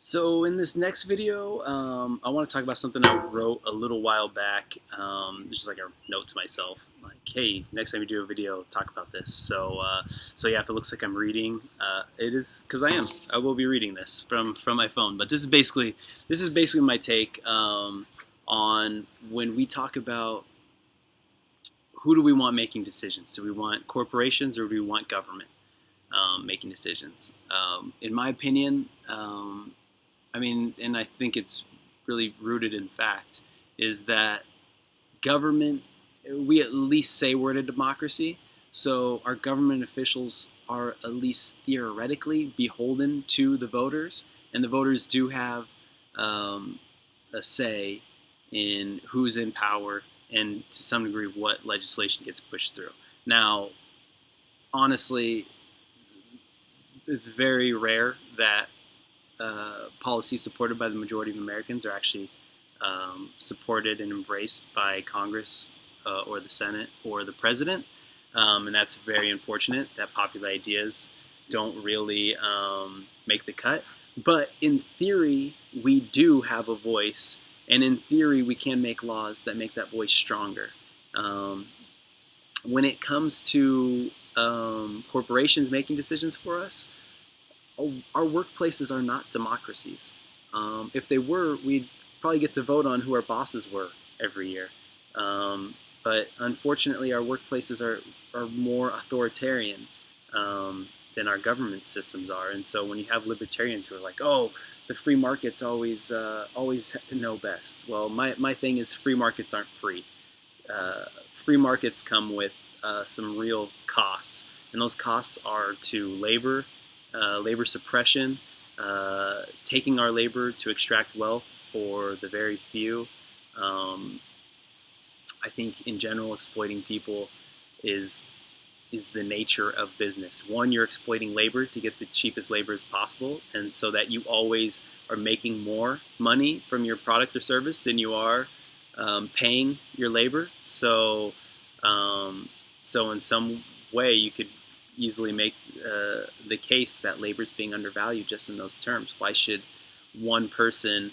So in this next video, I want to talk about something I wrote a little while back. Just like a note to myself, like, hey, next time you do a video, talk about this. So yeah, if it looks like I'm reading, it is because I am. I will be reading this from my phone. But this is basically my take on when we talk about who do we want making decisions. Do we want corporations or do we want government making decisions? In my opinion. And I think it's really rooted in fact, is that government, we at least say we're in a democracy, so our government officials are at least theoretically beholden to the voters, and the voters do have a say in who's in power and to some degree what legislation gets pushed through. Now, honestly, it's very rare that policies supported by the majority of Americans are actually supported and embraced by Congress or the Senate or the president. And that's very unfortunate that popular ideas don't really make the cut. But in theory, we do have a voice, and in theory, we can make laws that make that voice stronger. When it comes to corporations making decisions for us, our workplaces are not democracies. If they were, we'd probably get to vote on who our bosses were every year. But unfortunately, our workplaces are more authoritarian than our government systems are. And so when you have libertarians who are like, oh, the free markets always know best. Well, my thing is free markets aren't free. Free markets come with some real costs. And those costs are to labor, labor suppression, taking our labor to extract wealth for the very few. I think in general, exploiting people is the nature of business. One, you're exploiting labor to get the cheapest labor as possible, and so that you always are making more money from your product or service than you are paying your labor. So in some way, you could easily make the case that labor is being undervalued just in those terms. Why should one person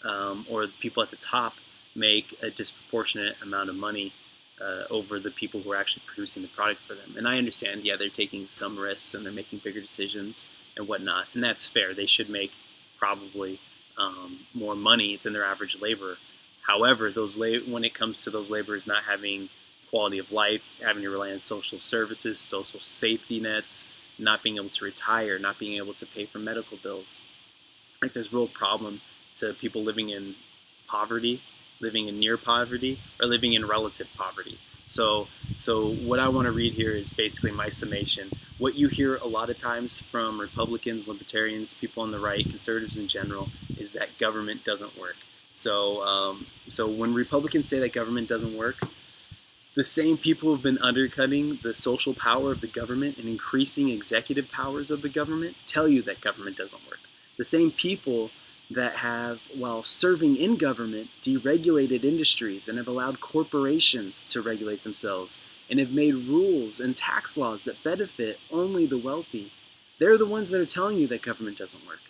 or the people at the top make a disproportionate amount of money over the people who are actually producing the product for them? And I understand, yeah, they're taking some risks and they're making bigger decisions and whatnot, and that's fair. They should make probably more money than their average laborer. However, when it comes to those laborers not having quality of life, having to rely on social services, social safety nets, not being able to retire, not being able to pay for medical bills, like there's a real problem to people living in poverty, living in near poverty, or living in relative poverty. So what I want to read here is basically my summation. What you hear a lot of times from Republicans, Libertarians, people on the right, conservatives in general, is that government doesn't work. So when Republicans say that government doesn't work, the same people who have been undercutting the social power of the government and increasing executive powers of the government tell you that government doesn't work. The same people that have, while serving in government, deregulated industries and have allowed corporations to regulate themselves and have made rules and tax laws that benefit only the wealthy, they're the ones that are telling you that government doesn't work.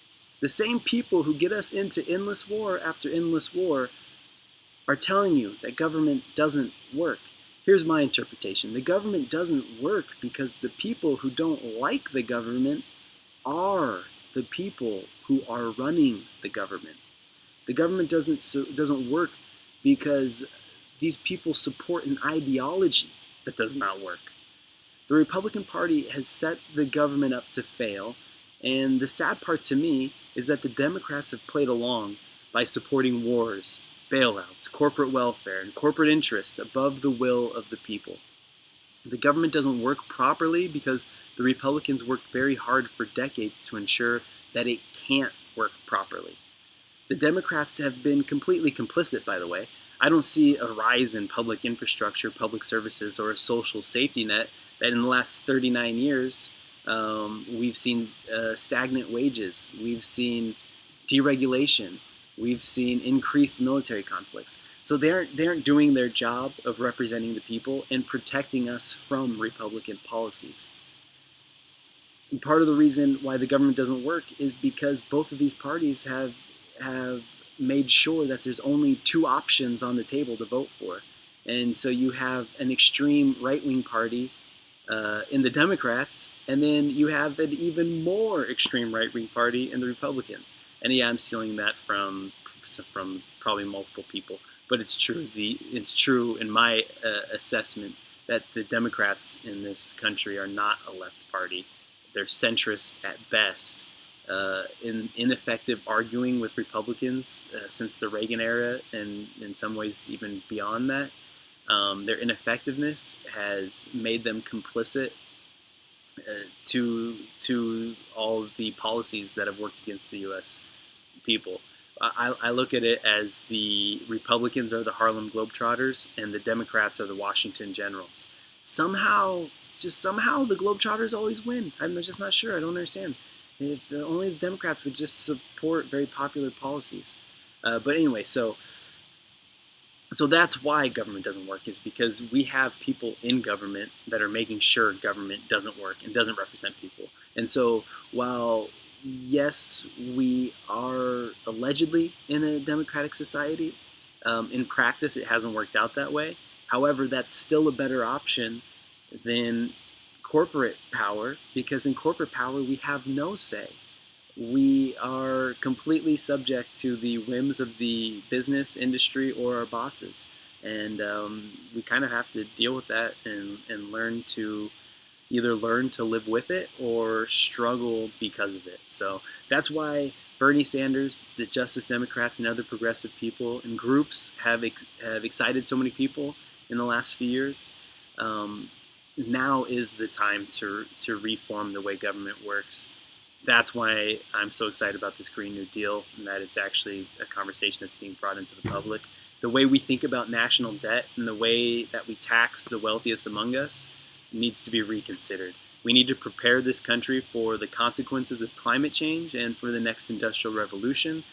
The same people who get us into endless war after endless war are telling you that government doesn't work. Here's my interpretation. The government doesn't work because the people who don't like the government are the people who are running the government. The government doesn't work because these people support an ideology that does not work. The Republican Party has set the government up to fail, and the sad part to me is that the Democrats have played along by supporting wars, bailouts, corporate welfare, and corporate interests above the will of the people. The government doesn't work properly because the Republicans worked very hard for decades to ensure that it can't work properly. The Democrats have been completely complicit, by the way. I don't see a rise in public infrastructure, public services, or a social safety net that in the last 39 years we've seen stagnant wages, we've seen deregulation, we've seen increased military conflicts. So they aren't doing their job of representing the people and protecting us from Republican policies. part of the reason why the government doesn't work is because both of these parties have made sure that there's only two options on the table to vote for. And so you have an extreme right-wing party in the Democrats, and then you have an even more extreme right-wing party in the Republicans. And yeah, I'm stealing that from probably multiple people, but it's true. It's true in my assessment that the Democrats in this country are not a left party. They're centrist at best, ineffective arguing with Republicans since the Reagan era, and in some ways even beyond that. Their ineffectiveness has made them complicit to all of the policies that have worked against the U.S. people. I look at it as the Republicans are the Harlem Globetrotters and the Democrats are the Washington Generals. Somehow the Globetrotters always win. I'm just not sure. I don't understand. If only the Democrats would just support very popular policies. But anyway, so that's why government doesn't work, is because we have people in government that are making sure government doesn't work and doesn't represent people. And so while, yes, we are allegedly in a democratic society, in practice it hasn't worked out that way. However, that's still a better option than corporate power, because in corporate power we have no say. We are completely subject to the whims of the business industry or our bosses. And we kind of have to deal with that and learn to either learn to live with it or struggle because of it. So that's why Bernie Sanders, the Justice Democrats, and other progressive people and groups have excited so many people in the last few years. Now is the time to reform the way government works. That's why I'm so excited about this Green New Deal, and that it's actually a conversation that's being brought into the public. The way we think about national debt and the way that we tax the wealthiest among us needs to be reconsidered. We need to prepare this country for the consequences of climate change and for the next industrial revolution.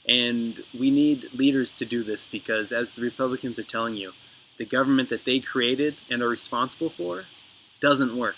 And we need leaders to do this, because as the Republicans are telling you, the government that they created and are responsible for doesn't work.